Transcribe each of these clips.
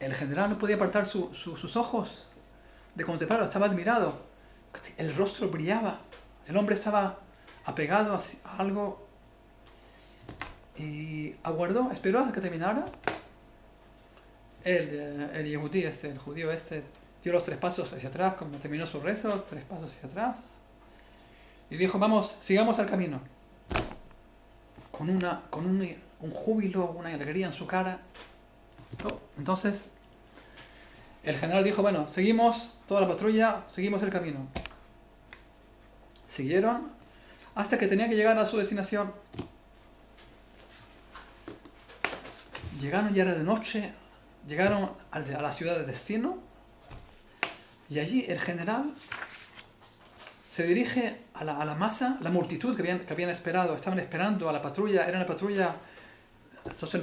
el general no podía apartar sus ojos de contemplarlo, estaba admirado. El rostro brillaba, el hombre estaba apegado a algo y aguardó, esperó a que terminara. El yehudí el judío dio los 3 pasos hacia atrás, como terminó su rezo, 3 pasos hacia atrás. Y dijo, vamos, sigamos al camino. Con un júbilo, una alegría en su cara. Entonces, el general dijo, bueno, seguimos toda la patrulla, seguimos el camino. Siguieron hasta que tenían que llegar a su destinación. Llegaron, ya era de noche, llegaron a la ciudad de destino y allí el general se dirige a la masa, la multitud que habían esperado, estaban esperando a la patrulla, era una patrulla. Entonces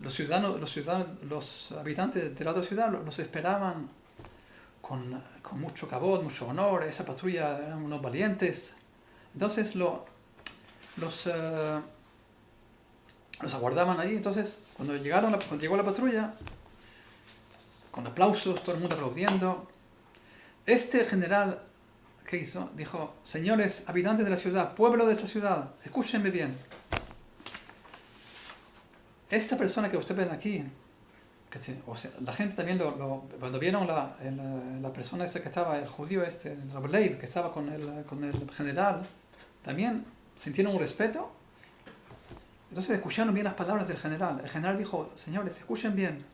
los habitantes de la otra ciudad los esperaban con mucho cabot, mucho honor. Esa patrulla eran unos valientes. Entonces los aguardaban allí. Entonces cuando llegó la patrulla, con aplausos, todo el mundo aplaudiendo, este general, ¿qué hizo? Dijo, señores habitantes de la ciudad, pueblo de esta ciudad, escúchenme bien. Esta persona que ustedes ven aquí, la gente también cuando vieron la persona que estaba, el judío el Rabbi Leib, que estaba con el general, también sintieron un respeto. Entonces escucharon bien las palabras del general. El general dijo, señores, escuchen bien.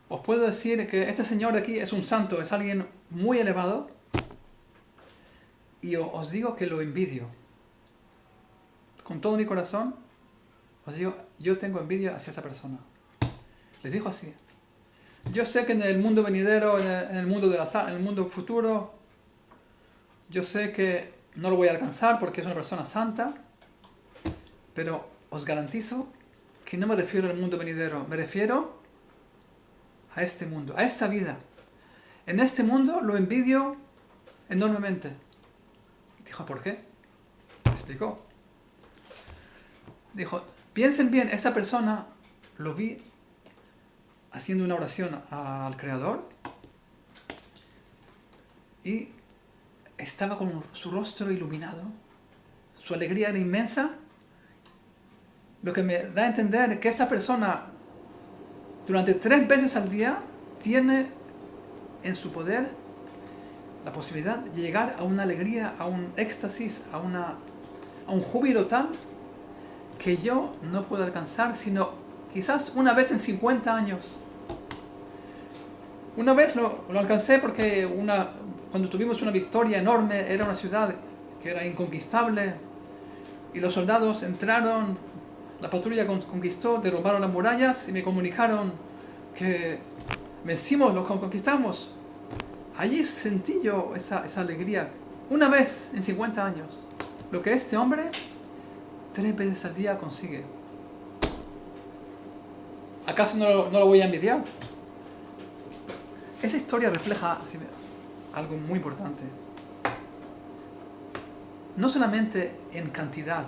Os puedo decir que este señor de aquí es un santo, es alguien muy elevado, y os digo que lo envidio. Con todo mi corazón, os digo, yo tengo envidia hacia esa persona. Les dijo así. Yo sé que en el mundo venidero, en el mundo futuro, yo sé que no lo voy a alcanzar porque es una persona santa, pero os garantizo que no me refiero al mundo venidero, me refiero a este mundo, a esta vida. En este mundo lo envidio enormemente. Dijo, ¿por qué? Explicó. Dijo, piensen bien, esta persona lo vi haciendo una oración al Creador y estaba con su rostro iluminado, su alegría era inmensa, lo que me da a entender que esta persona durante 3 veces al día tiene en su poder la posibilidad de llegar a una alegría, a un éxtasis, a un júbilo tal que yo no puedo alcanzar sino quizás una vez en 50 años. Una vez lo alcancé porque cuando tuvimos una victoria enorme, era una ciudad que era inconquistable y los soldados entraron, la patrulla conquistó, derrumbaron las murallas y me comunicaron que vencimos, lo conquistamos. Allí sentí yo esa alegría, una vez en 50 años. Lo que este hombre 3 veces al día consigue. ¿Acaso no lo voy a envidiar? Esa historia refleja algo muy importante. No solamente en cantidad,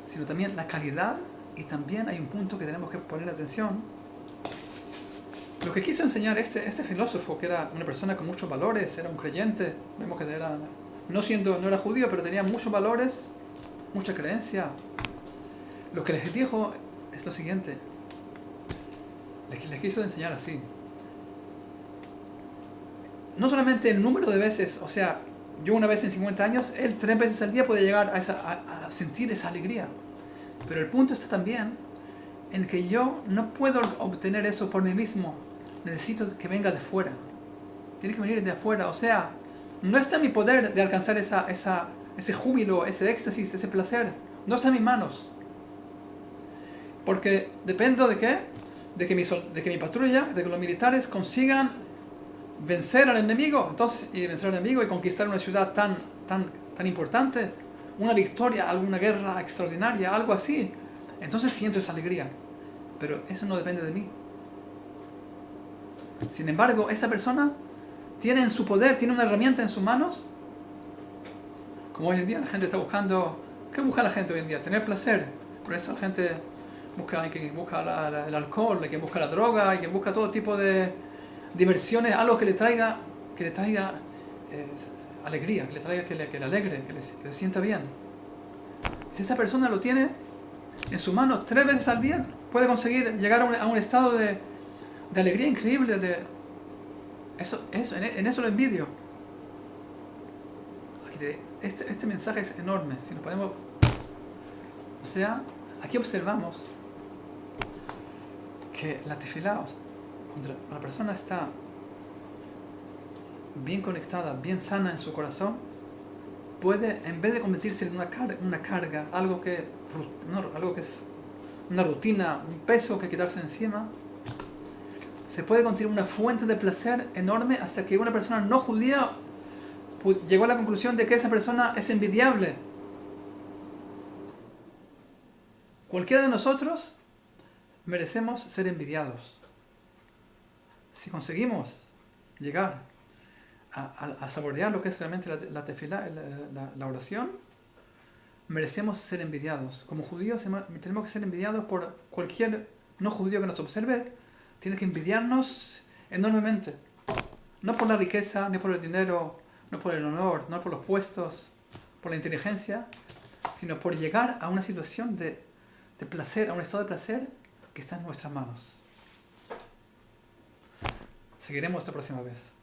sino también la calidad, y también hay un punto que tenemos que poner atención. Lo que quiso enseñar este filósofo, que era una persona con muchos valores, era un creyente, vemos que no era judío, pero tenía muchos valores, mucha creencia. Lo que les dijo es lo siguiente. Les quiso enseñar así. No solamente el número de veces, o sea, yo una vez en 50 años, él 3 veces al día puede llegar a sentir esa alegría. Pero el punto está también en que yo no puedo obtener eso por mí mismo. Necesito que venga de fuera. Tiene que venir de afuera. O sea, no está en mi poder de alcanzar ese júbilo, ese éxtasis, ese placer. No está en mis manos. Porque dependo de qué? De que mi patrulla, de que los militares consigan vencer al enemigo. Entonces, y vencer al enemigo y conquistar una ciudad tan importante. Una victoria, alguna guerra extraordinaria, algo así. Entonces siento esa alegría. Pero eso no depende de mí. Sin embargo, esa persona tiene en su poder, tiene una herramienta en sus manos. Como hoy en día la gente está buscando... ¿Qué busca la gente hoy en día? Tener placer. Por eso la gente hay quien busca el alcohol, hay quien busca la droga, hay quien busca todo tipo de diversiones, algo que le traiga eh, alegría, que le traiga, que le alegre, que se sienta bien. Si esa persona lo tiene en sus manos 3 veces al día, puede conseguir llegar a un estado de alegría increíble. En eso lo envidio. Este mensaje es enorme. Si nos podemos, o sea, aquí observamos que la tefilá, cuando la persona está bien conectada, bien sana en su corazón, puede, en vez de convertirse en una carga, algo que es una rutina, un peso que quitarse encima, se puede convertir en una fuente de placer enorme, hasta que una persona no judía llegó a la conclusión de que esa persona es envidiable. Cualquiera de nosotros merecemos ser envidiados. Si conseguimos llegar a saborear lo que es realmente la tefilá, la oración, merecemos ser envidiados. Como judíos tenemos que ser envidiados por cualquier no judío que nos observe. Tiene que envidiarnos enormemente. No por la riqueza, ni por el dinero, no por el honor, no por los puestos, por la inteligencia, sino por llegar a una situación de placer, a un estado de placer que está en nuestras manos. Seguiremos la próxima vez.